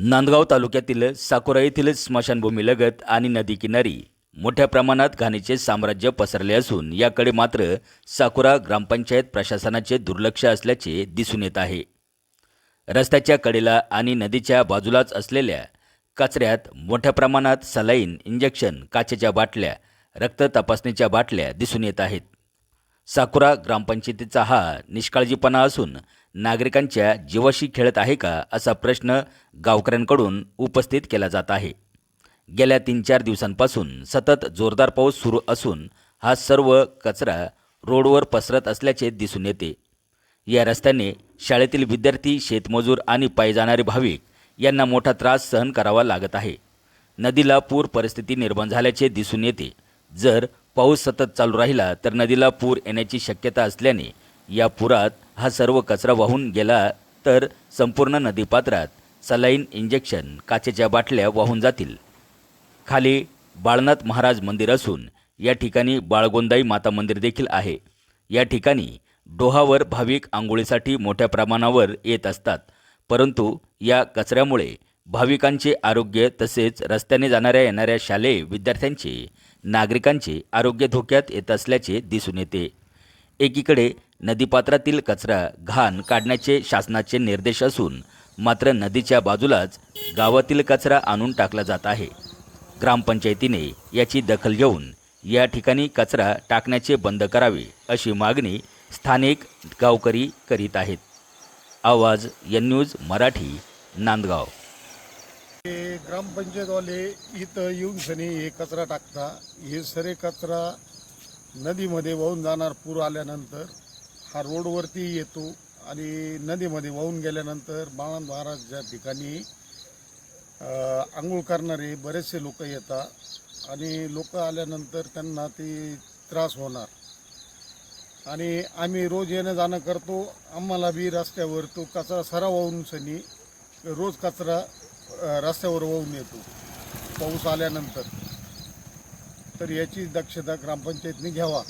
नांदगाव तालुक्यातील साकोरा येथील स्मशानभूमीलगत आणि नदीकिनारी मोठ्या प्रमाणात घाणीचे साम्राज्य पसरले असून याकडे मात्र साकोरा ग्रामपंचायत प्रशासनाचे दुर्लक्ष असल्याचे दिसून येत आहे। रस्त्याच्या कडेला आणि नदीच्या बाजूलाच असलेल्या कचऱ्यात मोठ्या प्रमाणात सलाईन, इंजेक्शन, काचेच्या बाटल्या, रक्त तपासणीच्या बाटल्या दिसून येत आहेत। साकोरा ग्रामपंचायतीचा हा निष्काळजीपणा असून नागरिकांच्या जीवाशी खेळत आहे का असा प्रश्न गावकऱ्यांकडून उपस्थित केला जात आहे। गेल्या 3-4 दिवसांपासून सतत जोरदार पाऊस सुरू असून हा सर्व कचरा रोडवर पसरत असल्याचे दिसून येते। या रस्त्याने शाळेतील विद्यार्थी, शेतमजूर आणि पायी जाणारे भाविक यांना मोठा त्रास सहन करावा लागत आहे। नदीला पूर परिस्थिती निर्माण झाल्याचे दिसून येते। जर पाऊस सतत चालू राहिला तर नदीला पूर येण्याची शक्यता असल्याने या पुरात हा सर्व कचरा वाहून गेला तर संपूर्ण नदीपात्रात सलाईन, इंजेक्शन, काचेच्या बाटल्या वाहून जातील। खाली बाळनाथ महाराज मंदिर असून या ठिकाणी बाळगोंदाई माता मंदिर देखील आहे। या ठिकाणी डोहावर भाविक आंघोळीसाठी मोठ्या प्रमाणावर येत असतात, परंतु या कचऱ्यामुळे भाविकांचे आरोग्य तसेच रस्त्याने जाणाऱ्या येणाऱ्या शालेय विद्यार्थ्यांचे, नागरिकांचे आरोग्य धोक्यात येत असल्याचे दिसून येते। एकीकडे नदीपात्रातील कचरा, घाण काढण्याचे शासनाचे निर्देश असून मात्र नदीच्या बाजूलाच गावातील कचरा आणून टाकला जात आहे। ग्रामपंचायतीने याची दखल घेऊन या ठिकाणी कचरा टाकण्याचे बंद करावे अशी मागणी स्थानिक गावकरी करीत आहेत। आवाज एन न्यूज मराठी, नांदगाव। ग्रामपंचायतवाले इथं येऊन सनी हे कचरा टाकता, हे सरे कचरा नदीमध्ये वाहून जाणार। पूर आल्यानंतर हा रोडवरती येतो आणि नदीमध्ये वाहून गेल्यानंतर बाळनाथ महाराजच्या ठिकाणी आंघोळ करणारे बरेचसे लोक येतात आणि लोक आल्यानंतर त्यांना ते त्रास होणार। आणि आम्ही रोज येणं जाणं करतो, आम्हाला बी रस्त्यावर तो कचरा सरा वाहून सनी रोज कचरा रस्त्यावर वाहून येतो पाऊस आल्यानंतर। तर याची दक्षता ग्रामपंचायतीने घ्यावा।